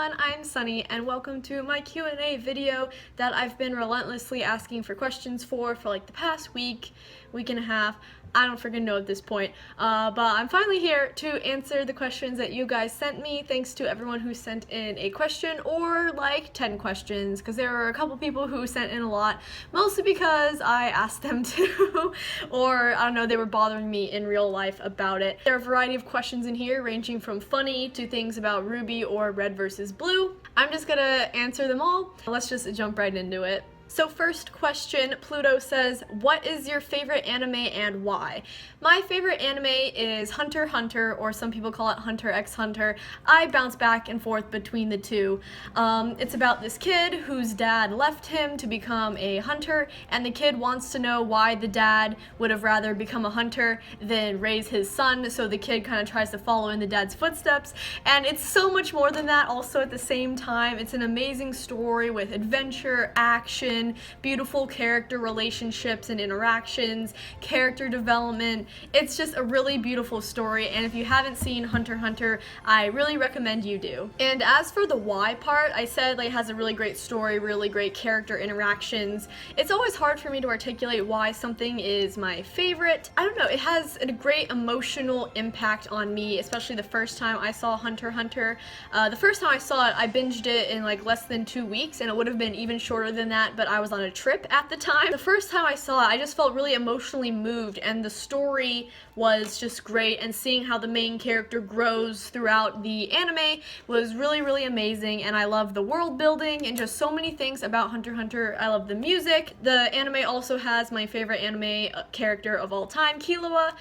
everyone, I'm Sunny and welcome to my Q&A video that I've been relentlessly asking for questions for like the past week and a half. I don't freaking know at this point, but I'm finally here to answer the questions that you guys sent me. Thanks to everyone who sent in a question or like 10 questions, because there were a couple people who sent in a lot, mostly because I asked them to, or I don't know, they were bothering me in real life about it. There are a variety of questions in here ranging from funny to things about Ruby or Red versus Blue. I'm just gonna answer them all. Let's just jump right into it. So first question, Pluto says, what is your favorite anime and why? My favorite anime is Hunter x Hunter, or some people call it Hunter x Hunter. I bounce back and forth between the two. It's about this kid whose dad left him to become a hunter, and the kid wants to know why the dad would have rather become a hunter than raise his son, so the kid kind of tries to follow in the dad's footsteps, and it's so much more than that also at the same time. It's an amazing story with adventure, action, beautiful character relationships and interactions, character development. It's just a really beautiful story, and if you haven't seen Hunter x Hunter, I really recommend you do. And as for the why part, I said like it has a really great story, really great character interactions. It's always hard for me to articulate why something is my favorite. I don't know, it has a great emotional impact on me, especially the first time I saw Hunter x Hunter. The first time I saw it, I binged it in like less than 2 weeks, and it would have been even shorter than that, but I was on a trip at the time. The first time I saw it, I just felt really emotionally moved, and the story was just great, and seeing how the main character grows throughout the anime was really, really amazing, and I love the world building and just so many things about Hunter x Hunter. I love the music. The anime also has my favorite anime character of all time, Killua.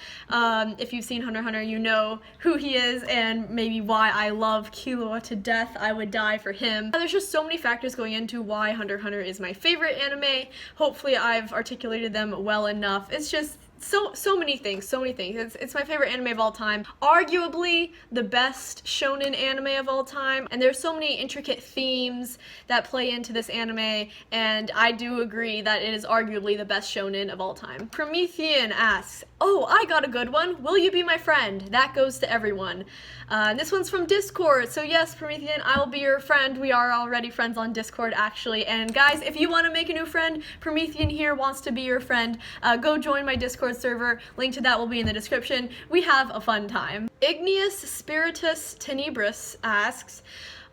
If you've seen Hunter x Hunter, you know who he is and maybe why I love Killua to death. I would die for him. There's just so many factors going into why Hunter x Hunter is my favorite anime. Hopefully I've articulated them well enough. It's just so many things. It's my favorite anime of all time. Arguably the best shonen anime of all time, and there's so many intricate themes that play into this anime, and I do agree that it is arguably the best shonen of all time. Promethean asks, oh, I got a good one. Will you be my friend? That goes to everyone. And this one's from Discord, so yes, Promethean, I will be your friend. We are already friends on Discord, actually, and guys, if you want to make a new friend, Promethean here wants to be your friend. Go join my Discord server. Link to that will be in the description. We have a fun time. Igneous Spiritus Tenebris asks,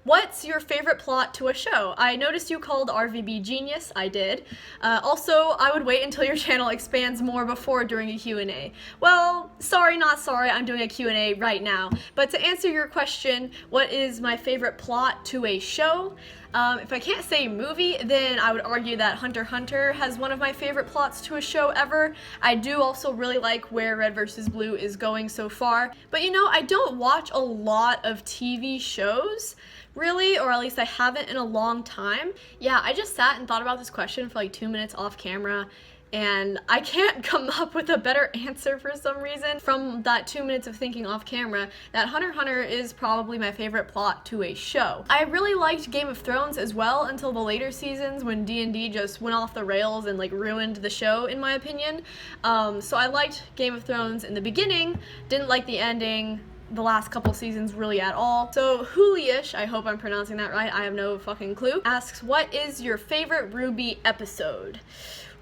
what's your favorite plot to a show? I noticed you called RVB genius. I did. Also, I would wait until your channel expands more before doing a Q&A. Well, sorry, not sorry, I'm doing a Q&A right now. But to answer your question, what is my favorite plot to a show? If I can't say movie, then I would argue that Hunter x Hunter has one of my favorite plots to a show ever. I do also really like where Red vs. Blue is going so far. But you know, I don't watch a lot of TV shows, really, or at least I haven't in a long time. Yeah, I just sat and thought about this question for like 2 minutes off camera, and I can't come up with a better answer for some reason. From that 2 minutes of thinking off camera, that Hunter x Hunter is probably my favorite plot to a show. I really liked Game of Thrones as well until the later seasons when D&D just went off the rails and like ruined the show, in my opinion. So I liked Game of Thrones in the beginning, didn't like the ending, the last couple seasons really at all. So Hoolyish, I hope I'm pronouncing that right, I have no fucking clue, asks, what is your favorite Ruby episode?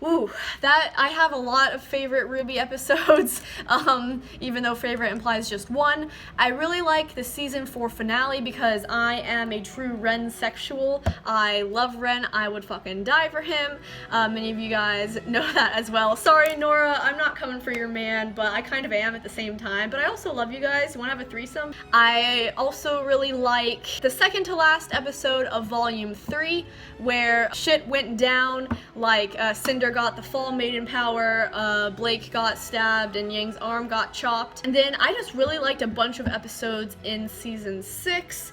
Ooh, that I have a lot of favorite Ruby episodes, even though favorite implies just one. I really like the season 4 finale because I am a true Ren sexual. I love Ren. I would fucking die for him. Many of you guys know that as well. Sorry, Nora, I'm not coming for your man, but I kind of am at the same time. But I also love you guys. You want to have a threesome? I also really like the second to last episode of Volume 3, where shit went down, like Cinder got the Fall Maiden power, Blake got stabbed, and Yang's arm got chopped. And then I just really liked a bunch of episodes in Season 6.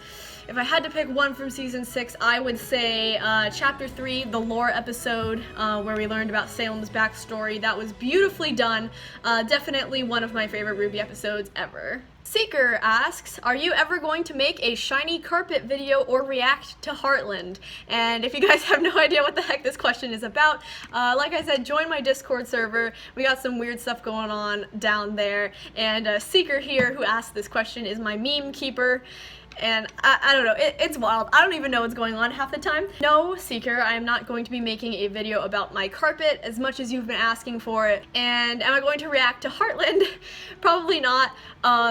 If I had to pick one from Season 6, I would say Chapter 3, the lore episode, where we learned about Salem's backstory. That was beautifully done. Definitely one of my favorite Ruby episodes ever. Seeker asks, are you ever going to make a shiny carpet video or react to Heartland? And if you guys have no idea what the heck this question is about, like I said, join my Discord server. We got some weird stuff going on down there. And Seeker here, who asked this question, is my meme keeper. and I don't know, it's wild. I don't even know what's going on half the time. No, Seeker, I am not going to be making a video about my carpet as much as you've been asking for it. And am I going to react to Heartland? Probably not.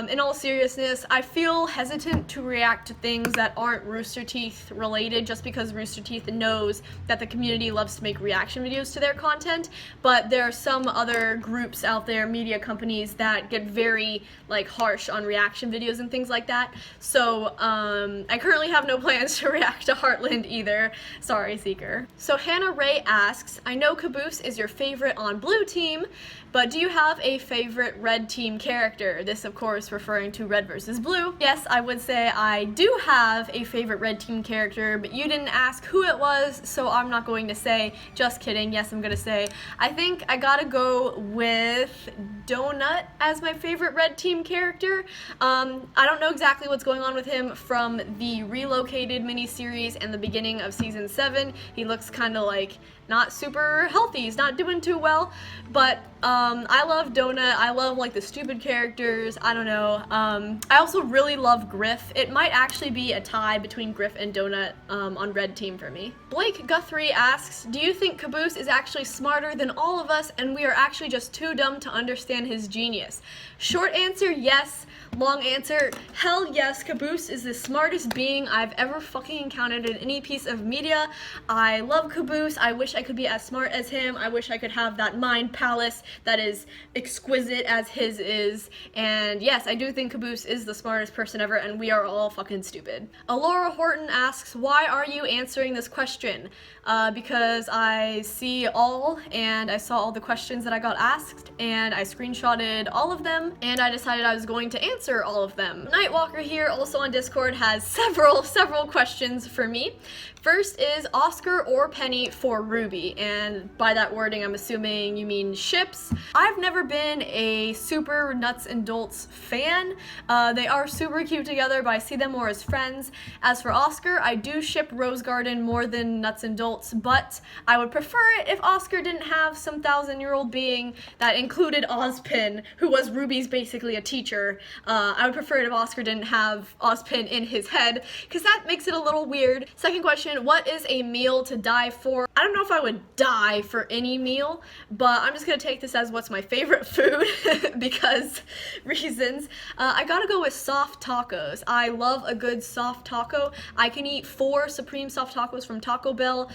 In all seriousness, I feel hesitant to react to things that aren't Rooster Teeth related just because Rooster Teeth knows that the community loves to make reaction videos to their content, but there are some other groups out there, media companies, that get very like harsh on reaction videos and things like that. So I currently have no plans to react to Heartland either. Sorry, Seeker. So Hannah Ray asks, I know Caboose is your favorite on Blue Team, but do you have a favorite Red Team character? This, of course, referring to Red versus Blue. Yes, I would say I do have a favorite Red Team character, but you didn't ask who it was, so I'm not going to say. Just kidding. Yes, I'm gonna say. I think I gotta go with Donut as my favorite Red Team character. I don't know exactly what's going on with him from the Relocated miniseries and the beginning of season 7. He looks kind of like not super healthy. He's not doing too well, but I love Donut. I love like the stupid characters. I don't know. I also really love Griff. It might actually be a tie between Griff and Donut on Red Team for me. Blake Guthrie asks, do you think Caboose is actually smarter than all of us and we are actually just too dumb to understand his genius? Short answer, yes. Long answer, hell yes. Caboose is the smartest being I've ever fucking encountered in any piece of media. I love Caboose. I wish I could be as smart as him. I wish I could have that mind palace that is exquisite as his is. And yes, I do think Caboose is the smartest person ever, and we are all fucking stupid. Alora Horton asks, why are you answering this question? Because I see all, and I saw all the questions that I got asked, and I screenshotted all of them, and I decided I was going to answer all of them. Nightwalker here, also on Discord, has several questions for me. First is Oscar or Penny for Ruby, and by that wording I'm assuming you mean ships. I've never been a super nuts and dolts fan. They are super cute together, but I see them more as friends. As for Oscar, I do ship Rose Garden more than nuts and dolts, but I would prefer it if Oscar didn't have some 1,000-year-old being that included Ozpin, who was Ruby's basically a teacher. I would prefer it if Oscar didn't have Ozpin in his head, because that makes it a little weird. Second question, what is a meal to die for? I don't know if I would die for any meal, but I'm just gonna take this as what's my favorite food because reasons. I gotta go with soft tacos. I love a good soft taco. I can eat 4 Supreme soft tacos from Taco Bell,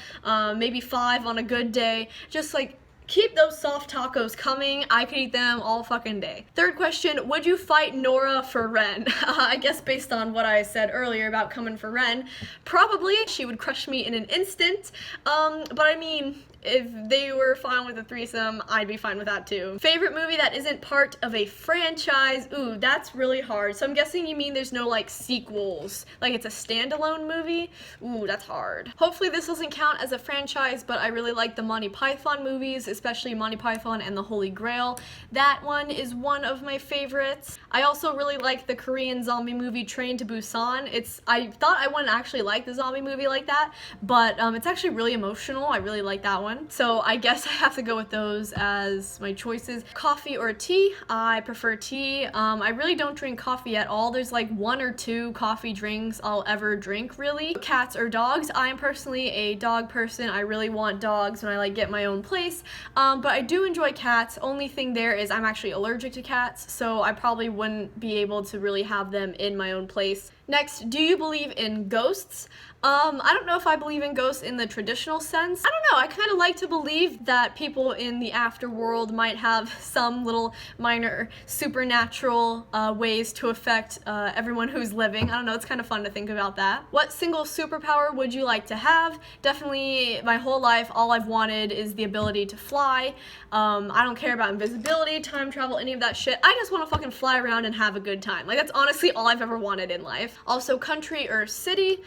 maybe 5 on a good day. Just like, keep those soft tacos coming. I could eat them all fucking day. Third question, would you fight Nora for Ren? I guess based on what I said earlier about coming for Ren, probably. She would crush me in an instant. But I mean, if they were fine with a threesome, I'd be fine with that too. Favorite movie that isn't part of a franchise? Ooh, that's really hard. So I'm guessing you mean there's no like sequels, like it's a standalone movie? Ooh, that's hard. Hopefully this doesn't count as a franchise, but I really like the Monty Python movies, especially Monty Python and the Holy Grail. That one is one of my favorites. I also really like the Korean zombie movie Train to Busan. I thought I wouldn't actually like the zombie movie like that, but it's actually really emotional. I really like that one. So I guess I have to go with those as my choices. Coffee or tea? I prefer tea. I really don't drink coffee at all. There's like 1 or 2 coffee drinks I'll ever drink, really. Cats or dogs? I am personally a dog person. I really want dogs when I like get my own place. But I do enjoy cats. Only thing there is I'm actually allergic to cats, so I probably wouldn't be able to really have them in my own place. Next, do you believe in ghosts? I don't know if I believe in ghosts in the traditional sense. I don't know, I kind of like to believe that people in the afterworld might have some little minor supernatural ways to affect everyone who's living. I don't know, it's kind of fun to think about that. What single superpower would you like to have? Definitely my whole life, all I've wanted is the ability to fly. I don't care about invisibility, time travel, any of that shit. I just want to fucking fly around and have a good time. Like, that's honestly all I've ever wanted in life. Also, country or city?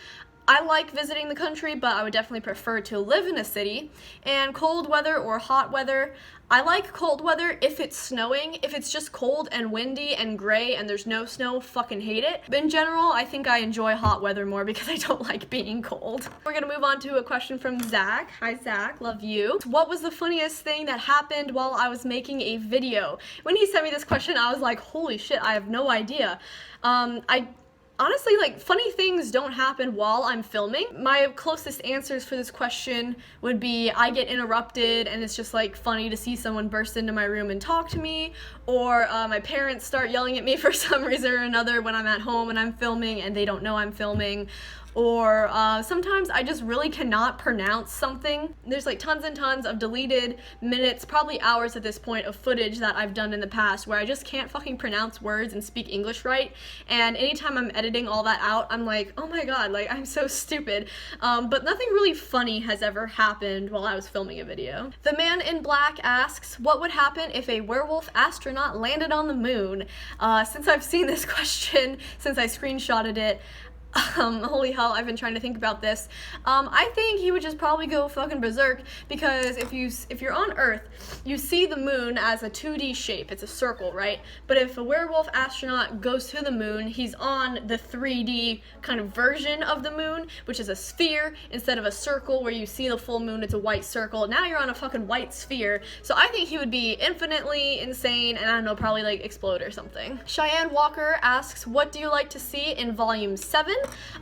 I like visiting the country, but I would definitely prefer to live in a city. And cold weather or hot weather? I like cold weather if it's snowing. If it's just cold and windy and gray and there's no snow, fucking hate it. But in general, I think I enjoy hot weather more because I don't like being cold. We're gonna move on to a question from Zach. Hi Zach, love you. What was the funniest thing that happened while I was making a video? When he sent me this question, I was like, holy shit, I have no idea. Honestly, like, funny things don't happen while I'm filming. My closest answers for this question would be I get interrupted and it's just like funny to see someone burst into my room and talk to me, or my parents start yelling at me for some reason or another when I'm at home and I'm filming and they don't know I'm filming. Or sometimes I just really cannot pronounce something. There's like tons and tons of deleted minutes, probably hours at this point, of footage that I've done in the past where I just can't fucking pronounce words and speak English right. And anytime I'm editing all that out, I'm like, oh my god, like, I'm so stupid. But nothing really funny has ever happened while I was filming a video. The Man in Black asks, what would happen if a werewolf astronaut landed on the moon? Since I've seen this question, since I screenshotted it, holy hell, I've been trying to think about this. I think he would just probably go fucking berserk, because if you're on Earth, you see the moon as a 2D shape. It's a circle, right? But if a werewolf astronaut goes to the moon, he's on the 3D kind of version of the moon, which is a sphere instead of a circle where you see the full moon, it's a white circle. Now you're on a fucking white sphere. So I think he would be infinitely insane and, I don't know, probably like explode or something. Cheyenne Walker asks, what do you like to see in Volume 7?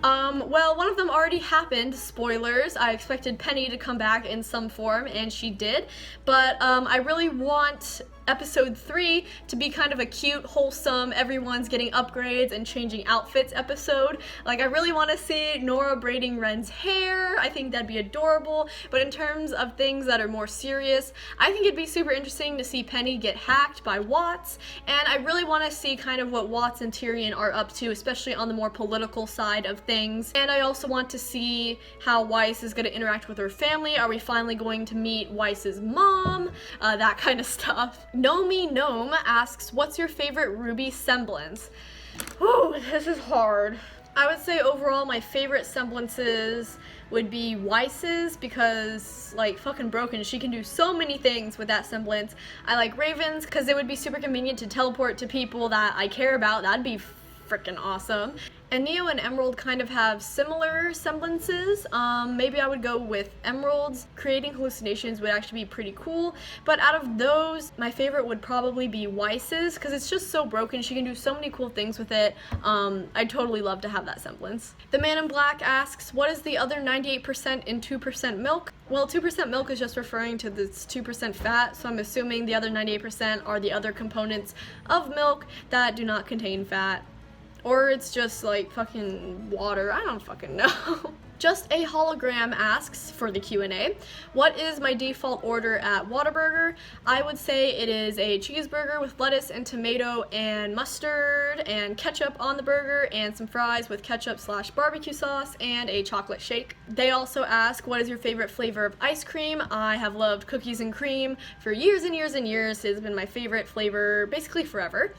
Well, one of them already happened. Spoilers. I expected Penny to come back in some form, and she did. But I really want episode 3 to be kind of a cute, wholesome, everyone's getting upgrades and changing outfits episode. Like, I really want to see Nora braiding Ren's hair. I think that'd be adorable. But in terms of things that are more serious, I think it'd be super interesting to see Penny get hacked by Watts, and I really want to see kind of what Watts and Tyrion are up to, especially on the more political side of things. And I also want to see how Weiss is going to interact with her family. Are we finally going to meet Weiss's mom? That kind of stuff. Nomi Gnome asks, what's your favorite RWBY semblance? Ooh, this is hard. I would say overall my favorite semblances would be Weiss's, because, like, fucking broken, she can do so many things with that semblance. I like Raven's because it would be super convenient to teleport to people that I care about. That'd be freaking awesome. And Neo and Emerald kind of have similar semblances. Maybe I would go with Emerald's. Creating hallucinations would actually be pretty cool, but out of those, my favorite would probably be Weiss's, because it's just so broken. She can do so many cool things with it. I'd totally love to have that semblance. The Man in Black asks, what is the other 98% in 2% milk? Well, 2% milk is just referring to this 2% fat, so I'm assuming the other 98% are the other components of milk that do not contain fat. Or it's just like fucking water. I don't fucking know. Just a Hologram asks for the Q&A, what is my default order at Whataburger? I would say it is a cheeseburger with lettuce and tomato and mustard and ketchup on the burger, and some fries with ketchup/barbecue sauce, and a chocolate shake. They also ask, what is your favorite flavor of ice cream? I have loved cookies and cream for years and years and years. It has been my favorite flavor basically forever.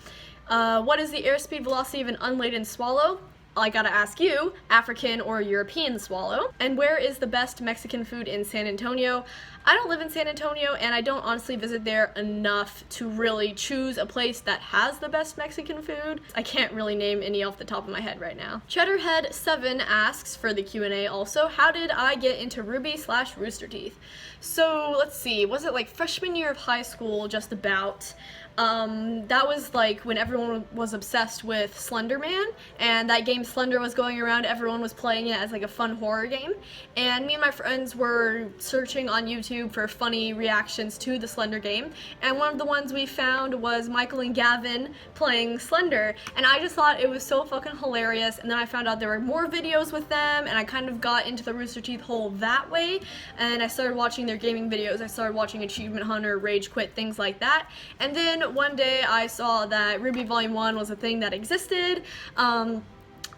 What is the airspeed velocity of an unladen swallow? I gotta ask you, African or European swallow? And where is the best Mexican food in San Antonio? I don't live in San Antonio, and I don't honestly visit there enough to really choose a place that has the best Mexican food. I can't really name any off the top of my head right now. Cheddarhead7 asks for the Q&A also, how did I get into RWBY/Rooster Teeth? So let's see, was it like freshman year of high school, just about? That was like when everyone was obsessed with Slender Man, and that game Slender was going around, everyone was playing it as like a fun horror game, and me and my friends were searching on YouTube for funny reactions to the Slender game, and one of the ones we found was Michael and Gavin playing Slender, and I just thought it was so fucking hilarious. And then I found out there were more videos with them, and I kind of got into the Rooster Teeth hole that way, and I started watching their gaming videos. I started watching Achievement Hunter, Rage Quit, things like that, and then one day I saw that RWBY Volume 1 was a thing that existed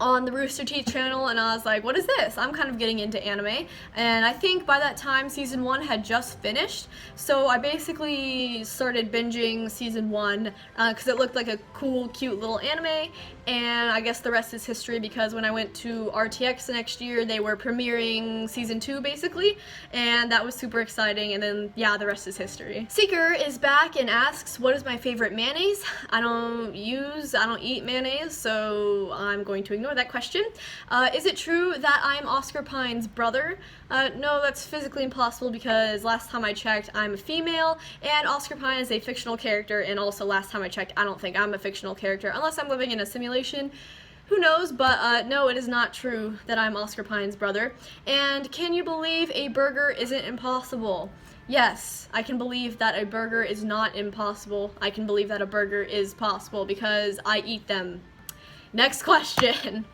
on the Rooster Teeth channel, and I was like, what is this? I'm kind of getting into anime, and I think by that time season 1 had just finished, so I basically started binging season 1 because it looked like a cool, cute little anime, and I guess the rest is history, because when I went to RTX the next year, they were premiering season 2 basically, and that was super exciting, and then yeah, the rest is history. Seeker is back and asks, what is my favorite mayonnaise? I don't eat mayonnaise, so I'm going to ignore that question. Is it true that I'm Oscar Pine's brother? No, that's physically impossible, because last time I checked, I'm a female, and Oscar Pine is a fictional character, and also last time I checked, I don't think I'm a fictional character, unless I'm living in a simulation, Who knows, but no, it is not true that I'm Oscar Pine's brother. And can you believe a burger isn't impossible? Yes, I can believe that a burger is not impossible. I can believe that a burger is possible because I eat them. Next question.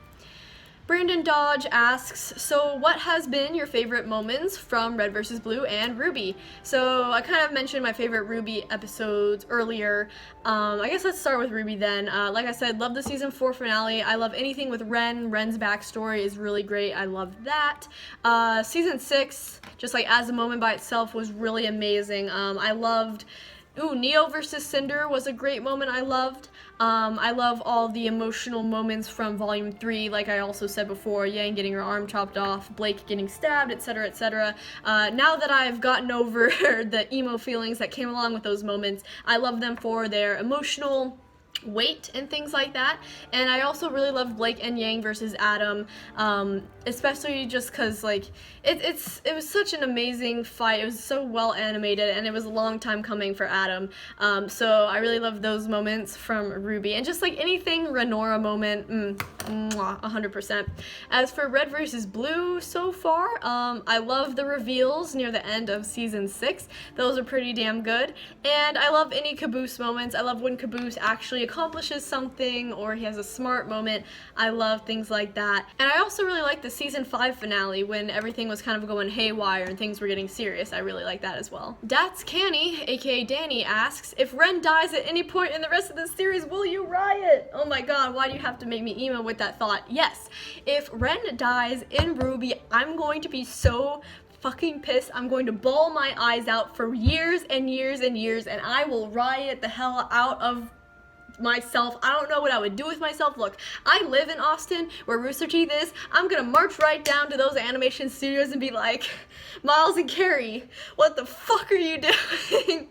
Brandon Dodge asks, so what has been your favorite moments from Red vs. Blue and RWBY? So I kind of mentioned my favorite RWBY episodes earlier. I guess let's start with RWBY then. Like I said, love the season 4 finale. I love anything with Ren. Ren's backstory is really great. I love that. Season 6, just like as a moment by itself, was really amazing. I loved... Neo versus Cinder was a great moment I loved. I love all the emotional moments from Volume 3, like I also said before, Yang getting her arm chopped off, Blake getting stabbed, etc., etc. Now that I've gotten over the emo feelings that came along with those moments, I love them for their emotional weight and things like that. And I also really loved Blake and Yang versus Adam, especially just because like it was such an amazing fight. It was so well animated and it was a long time coming for Adam, so I really loved those moments from RWBY. And just like anything Renora moment, 100%. As for Red vs. Blue so far, I love the reveals near the end of season 6. Those are pretty damn good. And I love any Caboose moments. I love when Caboose actually accomplishes something or he has a smart moment. I love things like that. And I also really like the season 5 finale when everything was kind of going haywire and things were getting serious. I really like that as well. That's Canny, aka Danny, asks, if Ren dies at any point in the rest of the series, will you riot? Oh my god, why do you have to make me emo with that thought? Yes, if Ren dies in RWBY, I'm going to be so fucking pissed. I'm going to bawl my eyes out for years and years and years, and I will riot the hell out of myself. I don't know what I would do with myself. Look, I live in Austin where Rooster Teeth is. I'm gonna march right down to those animation studios and be like, Miles and Carrie, what the fuck are you doing?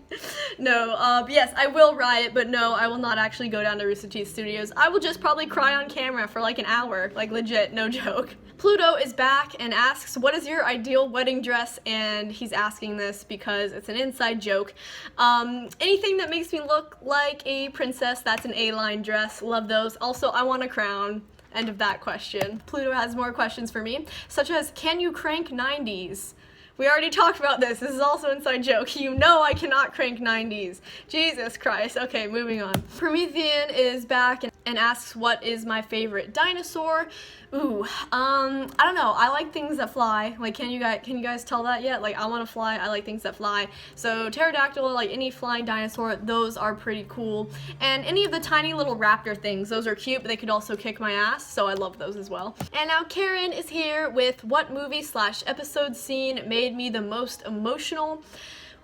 No, yes, I will riot, but no, I will not actually go down to Rooster Teeth Studios. I will just probably cry on camera for like an hour, like legit, no joke. Pluto is back and asks, what is your ideal wedding dress? And he's asking this because it's an inside joke. Anything that makes me look like a princess, that's an A-line dress. Love those. Also, I want a crown. End of that question. Pluto has more questions for me, such as, can you crank 90s? We already talked about this. This is also an inside joke. You know I cannot crank 90s. Jesus Christ. Okay, moving on. Promethean is back and asks, what is my favorite dinosaur? Ooh, I don't know. I like things that fly. Like, can you guys tell that yet? Like, I want to fly. I like things that fly. So, pterodactyl, like any flying dinosaur, those are pretty cool. And any of the tiny little raptor things, those are cute, but they could also kick my ass, so I love those as well. And now Karen is here with what movie/episode scene made me the most emotional.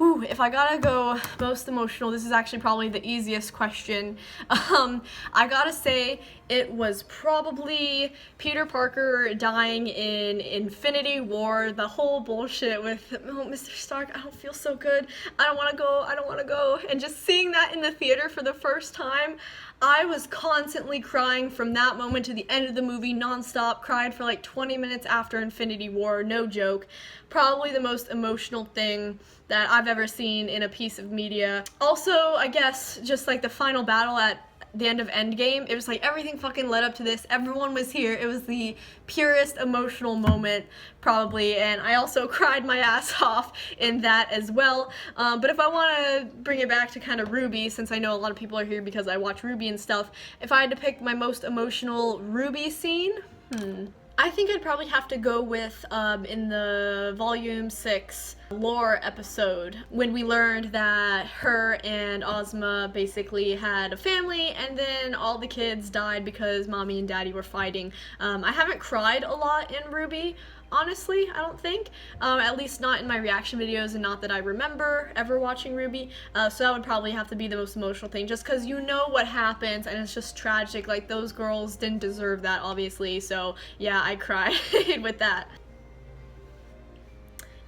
Ooh, if I gotta go most emotional, this is actually probably the easiest question. I gotta say it was probably Peter Parker dying in Infinity War. The whole bullshit with, oh, Mr. Stark, I don't feel so good. I don't wanna go. And just seeing that in the theater for the first time, I was constantly crying from that moment to the end of the movie, nonstop. Cried for like 20 minutes after Infinity War, no joke. Probably the most emotional thing that I've ever seen in a piece of media. Also, I guess, just like the final battle at the end of Endgame, it was like everything fucking led up to this. Everyone was here. It was the purest emotional moment, probably, and I also cried my ass off in that as well. But if I want to bring it back to kind of RWBY, since I know a lot of people are here because I watch RWBY and stuff, if I had to pick my most emotional RWBY scene, I think I'd probably have to go with in the Volume 6 lore episode when we learned that her and Ozma basically had a family and then all the kids died because mommy and daddy were fighting. I haven't cried a lot in RWBY, honestly, I don't think. At least not in my reaction videos and not that I remember ever watching RWBY. So that would probably have to be the most emotional thing just because you know what happens and it's just tragic. Like, those girls didn't deserve that, obviously. So yeah, I cried with that.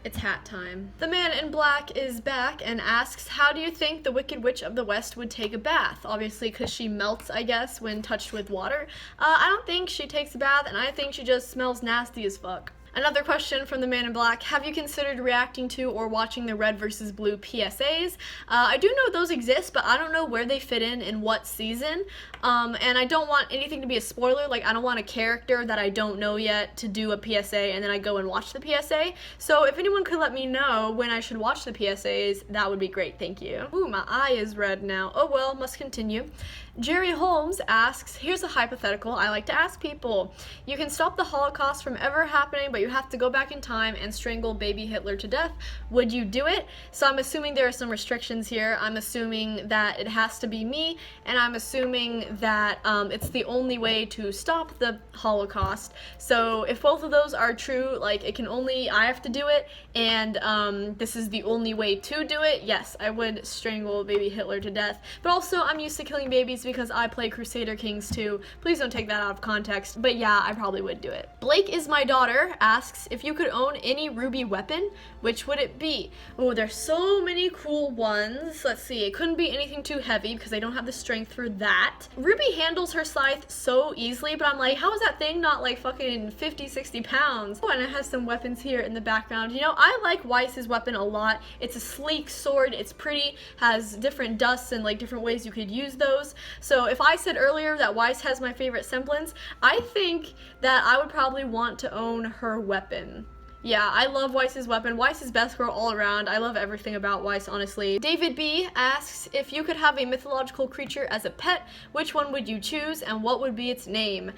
It's hat time. The man in black is back and asks, how do you think the Wicked Witch of the West would take a bath? Obviously, because she melts, I guess, when touched with water. I don't think she takes a bath, and I think she just smells nasty as fuck. Another question from the Man in Black: have you considered reacting to or watching the Red vs. Blue PSAs? I do know those exist, but I don't know where they fit in what season, and I don't want anything to be a spoiler. Like, I don't want a character that I don't know yet to do a PSA and then I go and watch the PSA. So if anyone could let me know when I should watch the PSAs, that would be great. Thank you. Ooh, my eye is red now. Oh well, must continue. Jerry Holmes asks, here's a hypothetical I like to ask people. You can stop the Holocaust from ever happening, but you have to go back in time and strangle baby Hitler to death. Would you do it? So I'm assuming there are some restrictions here. I'm assuming that it has to be me, and I'm assuming that it's the only way to stop the Holocaust. So if both of those are true, like I have to do it, and this is the only way to do it, yes, I would strangle baby Hitler to death. But also, I'm used to killing babies because I play Crusader Kings too. Please don't take that out of context, but yeah, I probably would do it. Blake is my daughter asks, if you could own any Ruby weapon, which would it be? Oh, there's so many cool ones. Let's see, it couldn't be anything too heavy because I don't have the strength for that. Ruby handles her scythe so easily, but I'm like, how is that thing not like fucking 50, 60 pounds? Oh, and it has some weapons here in the background. You know, I like Weiss's weapon a lot. It's a sleek sword, it's pretty, has different dusts and like different ways you could use those. So if I said earlier that Weiss has my favorite semblance, I think that I would probably want to own her weapon. Yeah, I love Weiss's weapon. Weiss is best girl all around. I love everything about Weiss, honestly. David B asks, if you could have a mythological creature as a pet, which one would you choose and what would be its name?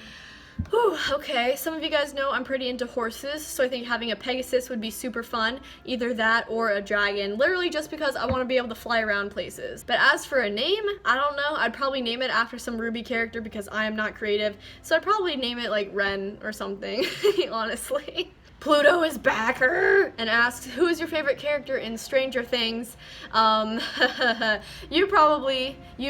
Whew, okay, some of you guys know I'm pretty into horses, so I think having a Pegasus would be super fun. Either that or a dragon, literally just because I want to be able to fly around places. But as for a name, I don't know. I'd probably name it after some Ruby character because I am not creative. So I'd probably name it like Ren or something, honestly. Pluto is back and asks, who is your favorite character in Stranger Things? You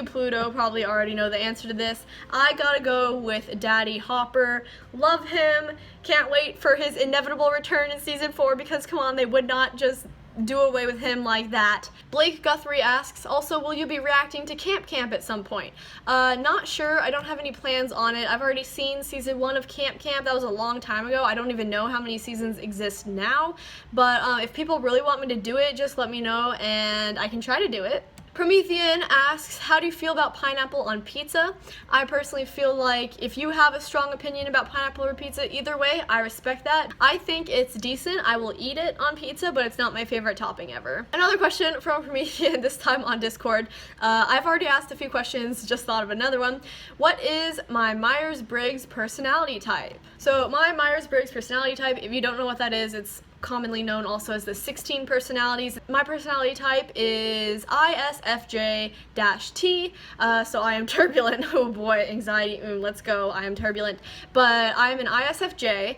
Pluto, probably already know the answer to this. I gotta go with Daddy Hopper. Love him. Can't wait for his inevitable return in season 4 because, come on, they would not just do away with him like that. Blake Guthrie asks, also, will you be reacting to Camp Camp at some point? Not sure. I don't have any plans on it. I've already seen season 1 of Camp Camp. That was a long time ago. I don't even know how many seasons exist now, but if people really want me to do it, just let me know and I can try to do it. Promethean asks, how do you feel about pineapple on pizza? I personally feel like if you have a strong opinion about pineapple or pizza, either way, I respect that. I think it's decent. I will eat it on pizza, but it's not my favorite topping ever. Another question from Promethean, this time on Discord. I've already asked a few questions, just thought of another one. What is my Myers-Briggs personality type? So my Myers-Briggs personality type, if you don't know what that is, it's commonly known also as the 16 personalities. My personality type is ISFJ-T, so I am turbulent. Oh boy, anxiety, let's go, I am turbulent. But I am an ISFJ,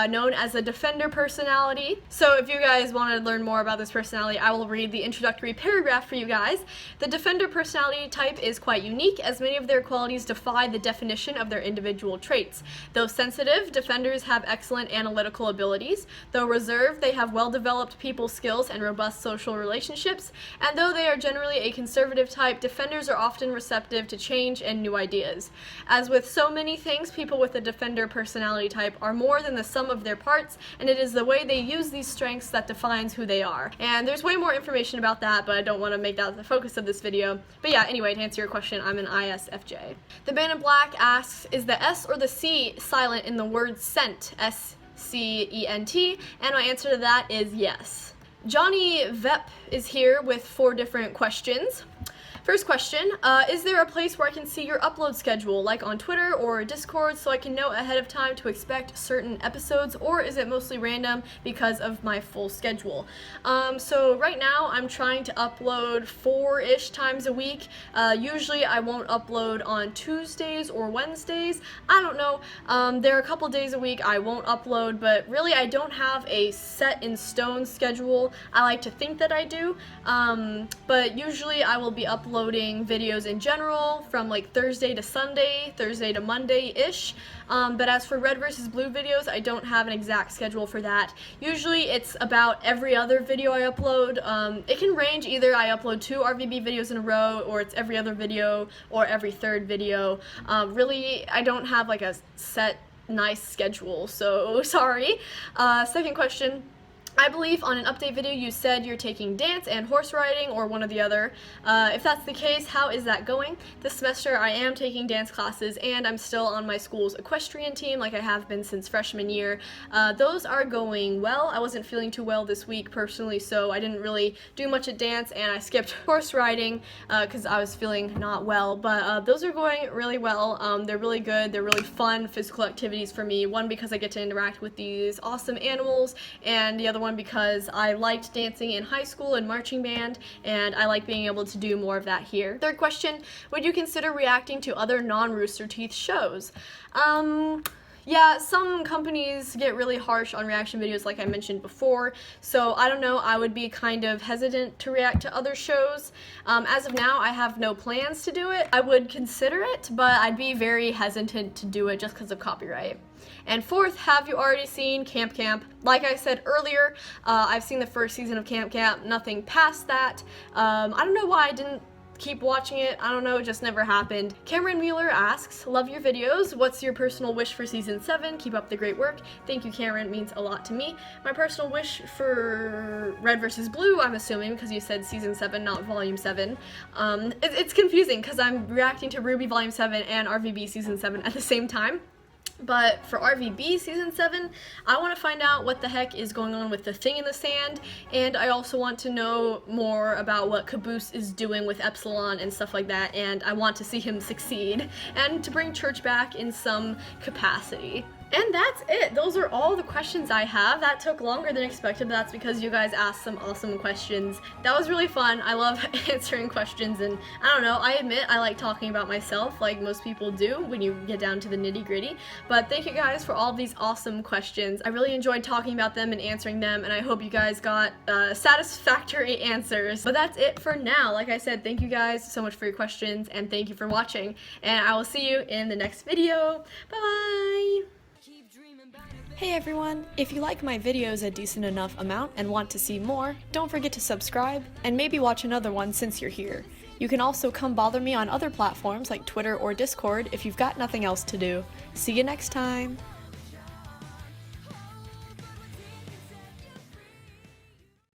known as a defender personality. So if you guys want to learn more about this personality, I will read the introductory paragraph for you guys. The defender personality type is quite unique, as many of their qualities defy the definition of their individual traits. Though sensitive, defenders have excellent analytical abilities. Though reserved, they have well-developed people skills and robust social relationships, and though they are generally a conservative type, defenders are often receptive to change and new ideas. As with so many things, people with a defender personality type are more than the sum of their parts, and it is the way they use these strengths that defines who they are. And there's way more information about that, but I don't want to make that the focus of this video. But yeah, anyway, to answer your question, I'm an ISFJ. The Man in Black asks, is the S or the C silent in the word scent? S-C-E-N-T, and my answer to that is yes. Johnny Vep is here with 4 different questions. First question, is there a place where I can see your upload schedule, like on Twitter or Discord, so I can know ahead of time to expect certain episodes, or is it mostly random because of my full schedule? So right now I'm trying to upload 4-ish times a week. Usually I won't upload on Tuesdays or Wednesdays. I don't know. There are a couple days a week I won't upload, but really I don't have a set in stone schedule. I like to think that I do, but usually I will be uploading videos in general from like Thursday to Sunday, Thursday to Monday-ish. But as for Red vs. Blue videos, I don't have an exact schedule for that. Usually it's about every other video I upload. It can range, either I upload 2 RVB videos in a row, or it's every other video, or every third video. Really, I don't have like a set nice schedule, so sorry. Second question. I believe on an update video you said you're taking dance and horse riding, or one or the other. If that's the case, how is that going? This semester I am taking dance classes and I'm still on my school's equestrian team like I have been since freshman year. Those are going well. I wasn't feeling too well this week personally, so I didn't really do much at dance, and I skipped horse riding because I was feeling not well, but those are going really well. They're really good. They're really fun physical activities for me. One, because I get to interact with these awesome animals, and the other one because I liked dancing in high school and marching band, and I like being able to do more of that here. Third question, would you consider reacting to other non-Rooster Teeth shows? Yeah, some companies get really harsh on reaction videos like I mentioned before, so I don't know, I would be kind of hesitant to react to other shows. As of now, I have no plans to do it. I would consider it, but I'd be very hesitant to do it just because of copyright. And fourth, have you already seen Camp Camp? Like I said earlier, I've seen the first season of Camp Camp, nothing past that. I don't know why I didn't keep watching it. I don't know, it just never happened. Cameron Mueller asks, love your videos. What's your personal wish for season 7? Keep up the great work. Thank you, Cameron. It means a lot to me. My personal wish for Red vs. Blue, I'm assuming, because you said season 7, not volume 7. It's confusing because I'm reacting to RWBY volume 7 and RVB season 7 at the same time. But for RVB season 7, I want to find out what the heck is going on with the thing in the sand, and I also want to know more about what Caboose is doing with Epsilon and stuff like that, and I want to see him succeed, and to bring Church back in some capacity. And that's it. Those are all the questions I have. That took longer than expected, but that's because you guys asked some awesome questions. That was really fun. I love answering questions, and I don't know, I admit I like talking about myself like most people do when you get down to the nitty-gritty. But thank you guys for all of these awesome questions. I really enjoyed talking about them and answering them, and I hope you guys got satisfactory answers. But that's it for now. Like I said, thank you guys so much for your questions, and thank you for watching. And I will see you in the next video. Bye! Hey everyone! If you like my videos a decent enough amount and want to see more, don't forget to subscribe, and maybe watch another one since you're here. You can also come bother me on other platforms like Twitter or Discord if you've got nothing else to do. See you next time!